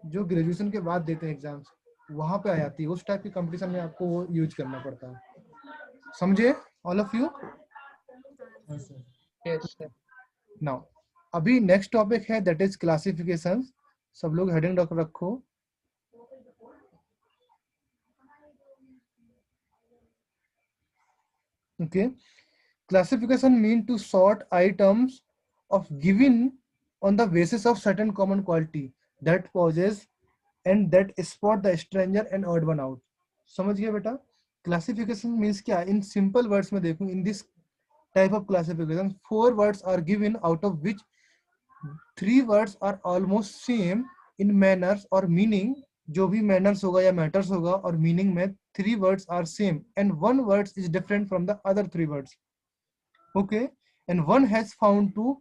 जो ग्रेजुएशन के बाद देते हैं एग्जाम्स, वहां पे आ जाती है। उस टाइप की कंपटीशन में आपको वो यूज करना पड़ता है। समझे ऑल ऑफ यू? हाँ सर। Yes sir. नाउ अभी नेक्स्ट टॉपिक है दैट इज क्लासिफिकेशन। सब लोग हेडिंग रखो। Okay, classification mean to sort items of given on the basis of certain common quality that poses and that spot the stranger and odd one out. समझ गए बेटा? Classification means क्या? In simple words में देखो, इन this type of classification 4 words are given out of which 3 words are almost same in manners or meaning. जो भी manners होगा या matters होगा और meaning में 3 words are same and 1 word is different from the other 3 words. Okay, and one has found to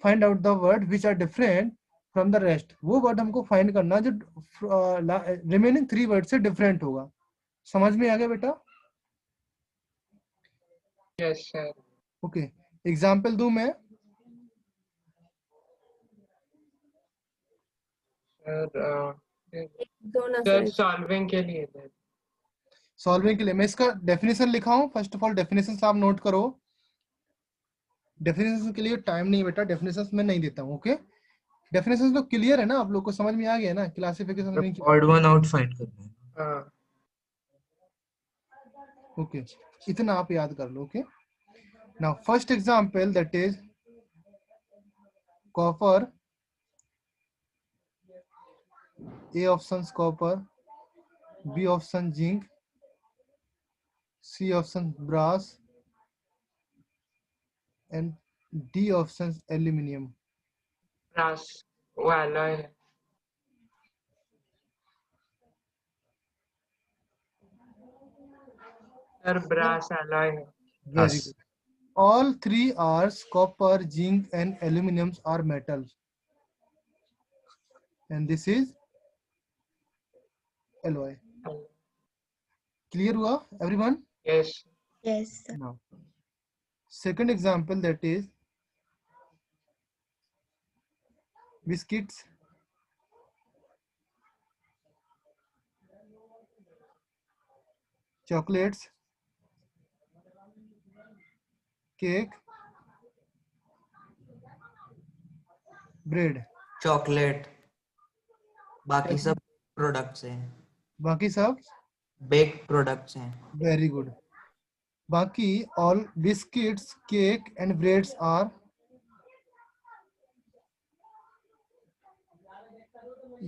find out the word which are different from the rest. वो word हमको find करना जो remaining 3 words से different होगा। समझ में आ गया बेटा? Yes sir. ओके, एग्जाम्पल दूं मैं? दो ना सर सर। सॉल्विंग के लिए दे। सॉल्विंग के लिए मैं इसका डेफिनेशन लिखा हूं। फर्स्ट ऑफ ऑल डेफिनेशन आप नोट करो। डेफिनेशन के लिए टाइम नहीं बेटा, डेफिनेशन मैं नहीं देता हूं। ओके, डेफिनेशन तो क्लियर है ना, आप लोग को समझ में आ गया ना क्लासिफिकेशन मीन क्या? ऑड वन आउट फाइंड करना है। हाँ ओके, इतना आप याद कर लो। Okay, now first example that is copper. A option copper, B option zinc, C option brass, and D option aluminium. Brass वो alloy है। सर ब्रास alloy है। Very good. All 3 R's, copper, zinc, and aluminium are metals. And this is alloy. Clear हुआ everyone? Yes yes Now, second example that is biscuits, chocolates, cake, bread. Chocolate, बाकी सब products हैं, बाकी सब baked products हैं। very good. बाकी all biscuits, cake and breads are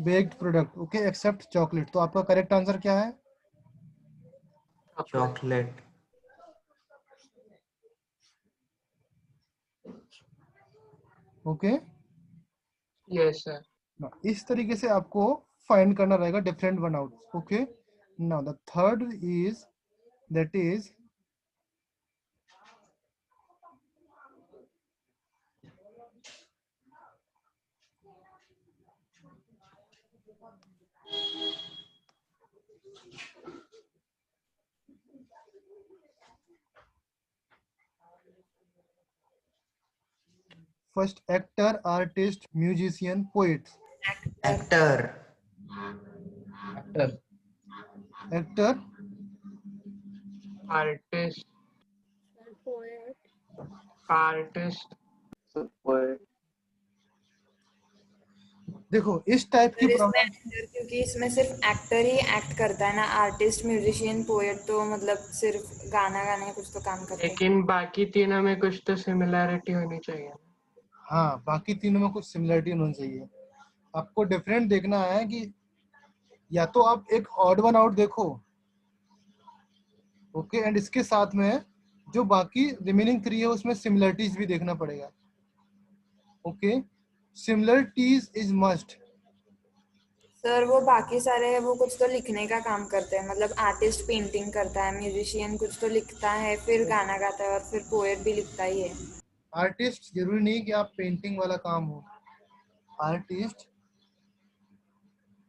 baked product. Okay, except chocolate. तो आपका करेक्ट आंसर क्या है? चॉकलेट। Okay, yes sir. इस तरीके से आपको फाइंड करना रहेगा different one out. Okay, now the third is that is first actor, artist, musician, poet. Actor, actor, actor, artist, poet. Artist, देखो इस टाइप की प्रॉब्लम, क्योंकि इसमें सिर्फ एक्टर ही एक्ट करता है ना, आर्टिस्ट म्यूजिशियन पोएट तो मतलब सिर्फ गाना गाने कुछ तो काम करते हैं। लेकिन बाकी तीनों में कुछ तो सिमिलैरिटी होनी चाहिए। हाँ, बाकी तीनों में कुछ सिमिलरिटी होनी चाहिए। आपको डिफरेंट देखना है कि या तो आप एक ऑड वन आउट देखो, ओके, एंड इसके साथ में जो बाकी रिमेनिंग 3 है उसमें सिमिलरिटीज भी देखना पड़ेगा। Okay, similarities is must. Sir वो बाकी सारे है वो कुछ तो लिखने का काम करते हैं, मतलब आर्टिस्ट पेंटिंग करता है, म्यूजिशियन कुछ तो लिखता है, फिर गाना गाता है और फिर पोएट भी लिखता ही है। आर्टिस्ट जरूरी नहीं कि आप पेंटिंग वाला काम हो। आर्टिस्ट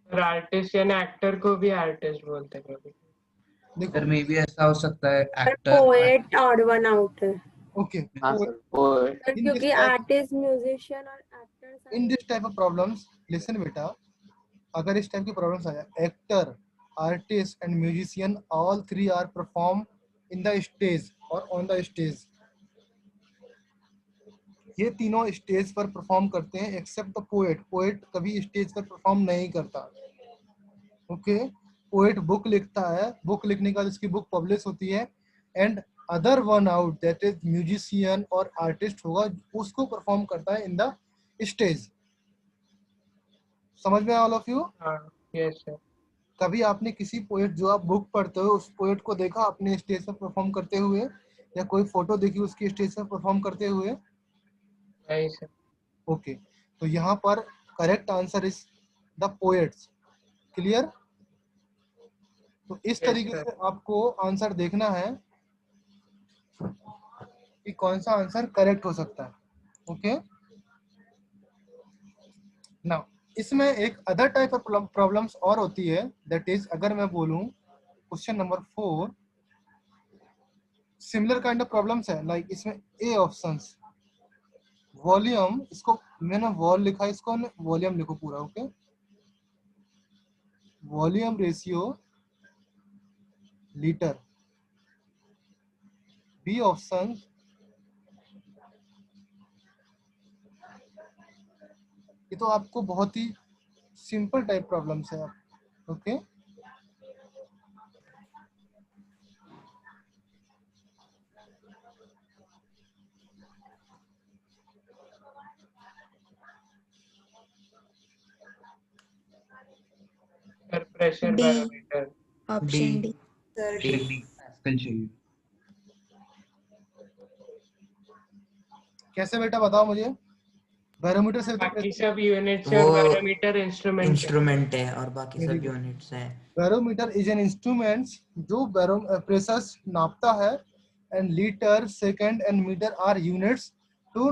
और आर्टिस्ट यानी एक्टर को भी आर्टिस्ट बोलते हैं कभी। देखो, सर मे भी ऐसा हो सकता है पर actor poet odd one out है ओके, हाँ sir, poet. Sir, in this क्योंकि टाइप आर्टिस्ट म्यूजिशियन और actor in this type of problems listen बेटा, अगर इस टाइप की प्रॉब्लम्स आया, actor, artist and musician all 3 are perform in the stage और ऑन द स्टेज। ये तीनों स्टेज पर परफॉर्म करते हैं एक्सेप्ट द पोएट। पोएट कभी स्टेज पर परफॉर्म नहीं करता। ओके, पोएट बुक लिखता है, बुक लिखने के बाद उसकी बुक पब्लिश होती है, and other one out that is musician और आर्टिस्ट होगा, उसको परफॉर्म करता है इन द स्टेज। समझ में ऑल ऑफ यू? हाँ, यस सर। कभी आपने किसी पोएट, जो आप बुक पढ़ते हो उस पोएट को देखा अपने स्टेज पर परफॉर्म करते हुए, या कोई फोटो देखी उसकी स्टेज पर परफॉर्म करते हुए? नहीं सर। ओके, तो यहाँ पर correct answer is the poets. Clear? तो इस यस तरीके सर। से आपको आंसर देखना है कि कौन सा आंसर करेक्ट हो सकता है। ओके, नाउ इसमें एक अदर टाइप ऑफ प्रॉब्लम्स और होती है, दैट इज अगर मैं बोलूं question number 4, similar kind of problems है, लाइक इसमें ए ऑप्शंस, वॉल्यूम, इसको मैंने वॉल लिखा है, इसको वॉल्यूम लिखो पूरा। Okay, volume ratio litre. B option, ये तो आपको बहुत ही सिंपल टाइप प्रॉब्लम्स है। Okay, sir pressure D, barometer. Option D. Sir D. D. Pascal चाहिए। कैसे बेटा बताओ मुझे? बैरोमीटर से तो बाकी सब यूनिट्स है और वो बैरोमीटर इंस्ट्रूमेंट है। इंस्ट्रूमेंट है और बाकी Very सब good. यूनिट्स हैं। बैरोमीटर इज एन इंस्ट्रूमेंट जो प्रेशर नापता है, and litre, second and metre are units too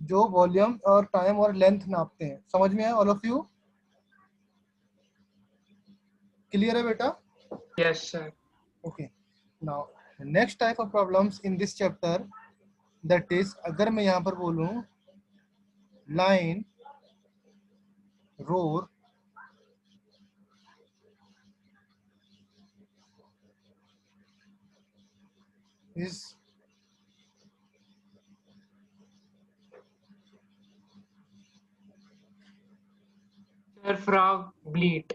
जो वॉल्यूम और टाइम और लेंथ नापते हैं। समझ में है ऑल ऑफ यू? क्लियर है बेटा? Yes sir. Okay, now next type of problems in this chapter, that is अगर मैं यहाँ पर बोलूं line, roar, is sir frog bleat.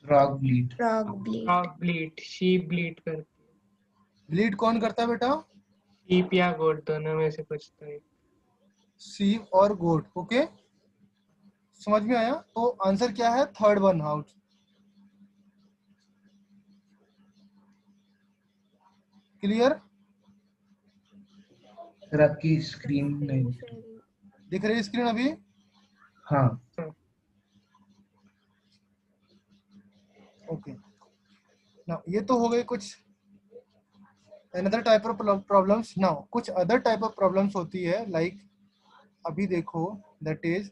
Frog bleat. Frog bleat. Frog bleat, sheep bleat करती है। Bleed कौन करता है बेटा? शीप या गोट दोनों में से कुछ तो एक। सीव और गोट। ओके, समझ में आया? तो आंसर क्या है? Third one out. Clear? Sir आपकी स्क्रीन नहीं दिख रही। दिख रही है स्क्रीन अभी? हाँ ओके, नाउ ये तो हो गए कुछ another type of problems. Now कुछ अदर टाइप ऑफ प्रॉब्लम्स होती है, लाइक अभी देखो, that is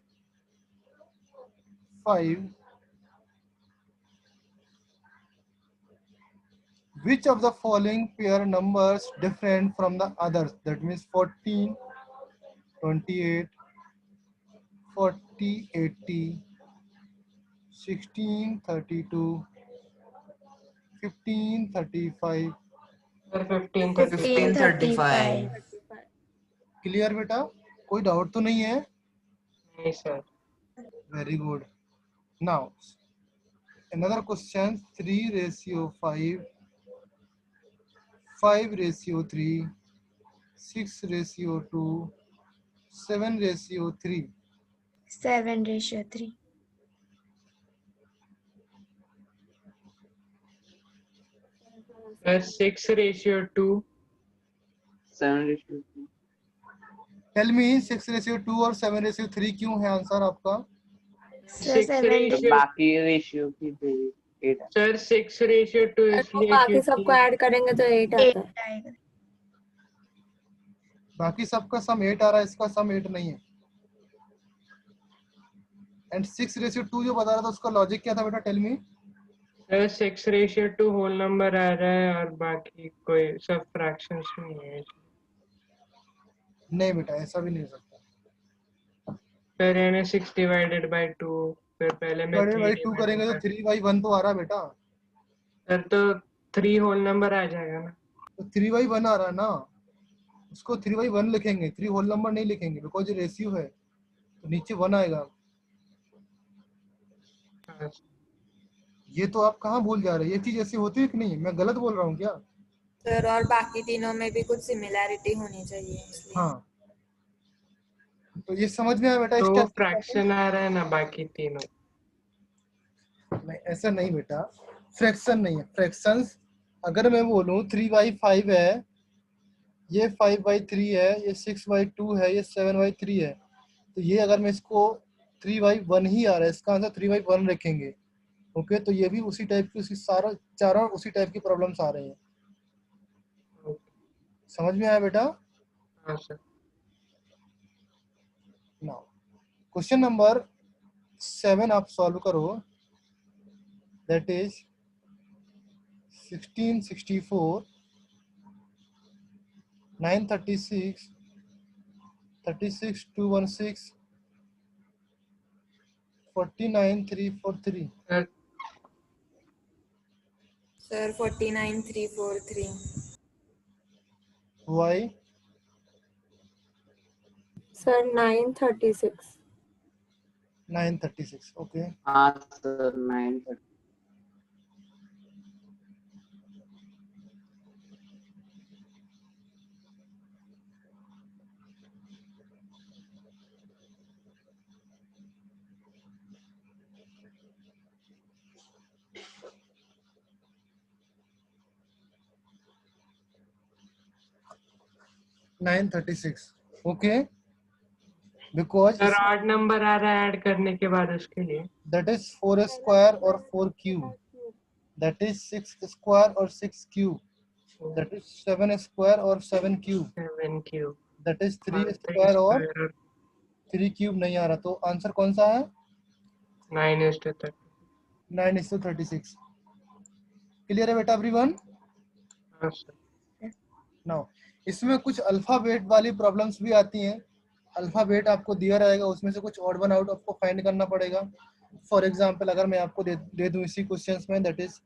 5, which of the following pair numbers different from the others? That means 14, 28, 40, 80, 16, 32, 15, 35. Sir 15, 1535। Clear बेटा? कोई डाउट तो नहीं है? नहीं sir. Very good. Now another question, 3:5, 5:3, 6:2, 7:3. 7:3. Sir, 6:2. 7:2. Tell me 6:2 और 7:3 क्यों है आंसर आपका? Sir, 7. बाकी रेशियो की 8 है। सर 6:2 और वो इसलिए बाकी सबको क्योंकि ऐड करेंगे तो 8 आता है। आएगा। बाकी सबका सम 8 आ रहा है, इसका सम 8 नहीं है। एंड 6:2 जो बता रहा था उसका लॉजिक क्या था बेटा? Tell me. Sir 6:2 whole number आ रहा है और बाकी कोई सब फ्रैक्शंस नहीं है। नहीं बेटा, ऐसा भी नहीं हो सकता। सर यानी 6/2 फिर पहले में 3 2 करेंगे तो 3/1 तो आ रहा है बेटा। सर तो 3 होल नंबर आ जाएगा ना। तो 3/1 आ रहा है ना, उसको 3/1 लिखेंगे, 3 होल नंबर नहीं लिखेंगे बिकॉज ये रेशियो है, तो नीचे 1 आएगा। हाँ, ये तो आप कहाँ भूल जा रहे हैं, ये चीज ऐसी होती है कि नहीं? मैं गलत बोल रहा हूँ क्या? सर और बाकी तीनों में भी कुछ सिमिलैरिटी होनी चाहिए इसलिए। हाँ, तो ये समझ में आया बेटा? तो स्टेप फ्रैक्शन आ रहा है ना बाकी तीनों। नहीं, ऐसा नहीं बेटा, फ्रैक्शन नहीं है। फ्रैक्शंस अगर मैं बोलूँ 3/5 है, ये 5/3 है, ये 6/2 है, ये 7/3 है, तो ये अगर मैं इसको 3/1 ही आ रहा है, इसका आंसर 3/1 रखेंगे। ओके, तो ये भी उसी टाइप की, उसी सारा चारों उसी टाइप की प्रॉब्लम्स आ रही हैं। समझ में आया बेटा? हाँ सर। नाउ क्वेश्चन नंबर 7 आप सॉल्व करो, that is 1664, 936, 36,216, 49,343. Sir 49,343. Why? Sir 936. 936. Okay. हाँ sir 9:30. Nine 36. Okay. Because sir आठ नंबर आ रहा है ऐड करने के बाद उसके लिए। that is 4 square or 4 cube. That is 6 square or 6 cube. That is 7 square or 7 cube. 7 cube. That is 3 square or 3 cube नहीं आ रहा, तो आंसर कौन सा है? 9:30. 9:36. क्लियर है बेटा एवरीवन? हाँ सर। नाउ इसमें कुछ अल्फाबेट वाली प्रॉब्लम्स भी आती हैं। अल्फाबेट आपको दिया रहेगा, उसमें से कुछ ऑड वन आउट आपको फाइंड करना पड़ेगा। फॉर एग्जांपल अगर मैं आपको दे दूं इसी क्वेश्चंस में, that is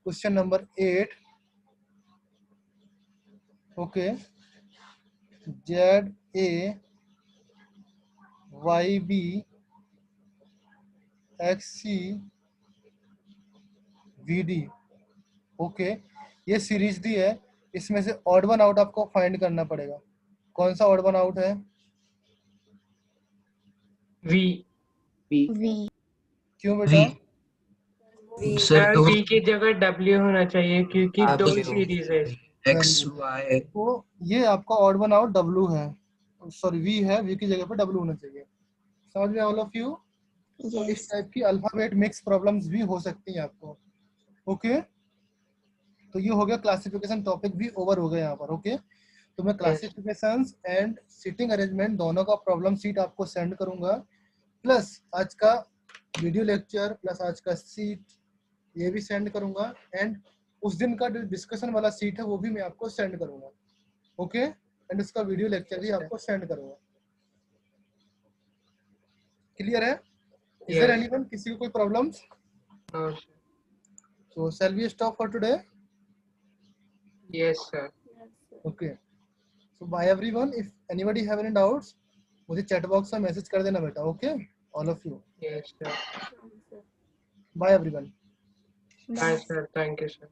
question number 8। Okay, ZAYB XCVD। Okay, ये सीरीज दी है, इसमें से ऑड वन आउट आपको फाइंड करना पड़ेगा। कौन सा ऑड वन आउट है? वी। V. क्यों बेटा? सर दो वी की जगह डब्ल्यू होना चाहिए क्योंकि दो W. सीरीज है। X Y तो ये आपका ऑड वन आउट W है, सॉरी V है, V की जगह पे W होना चाहिए। समझ में ऑल ऑफ यू? तो इस Yes. टाइप की अल्फाबेट मिक्स प्रॉब्लम्स भी हो सकती हैं आपको। ओके, तो ये हो गया क्लासिफिकेशन, टॉपिक भी ओवर हो गया यहाँ पर। ओके, तो मैं क्लासिफिकेशंस एंड सीटिंग अरेंजमेंट दोनों का प्रॉब्लम सीट आपको सेंड करूंगा, प्लस आज का वीडियो लेक्चर, प्लस आज का सीट ये भी सेंड करूंगा, एंड उस दिन का डिस्कशन वाला सीट है वो भी मैं आपको सेंड करूंगा। ओके, एंड उसका वीडियो लेक्चर भी आपको सेंड करूंगा। क्लियर है? इज देयर एनीवन, किसी को कोई problems? No sir. So shall we stop for today? Yes sir. Okay, so bye everyone, if anybody have any doubts मुझे चैट बॉक्स में मैसेज कर देना बेटा। Okay, all of you, yes sir. Bye everyone. Bye sir, thank you sir.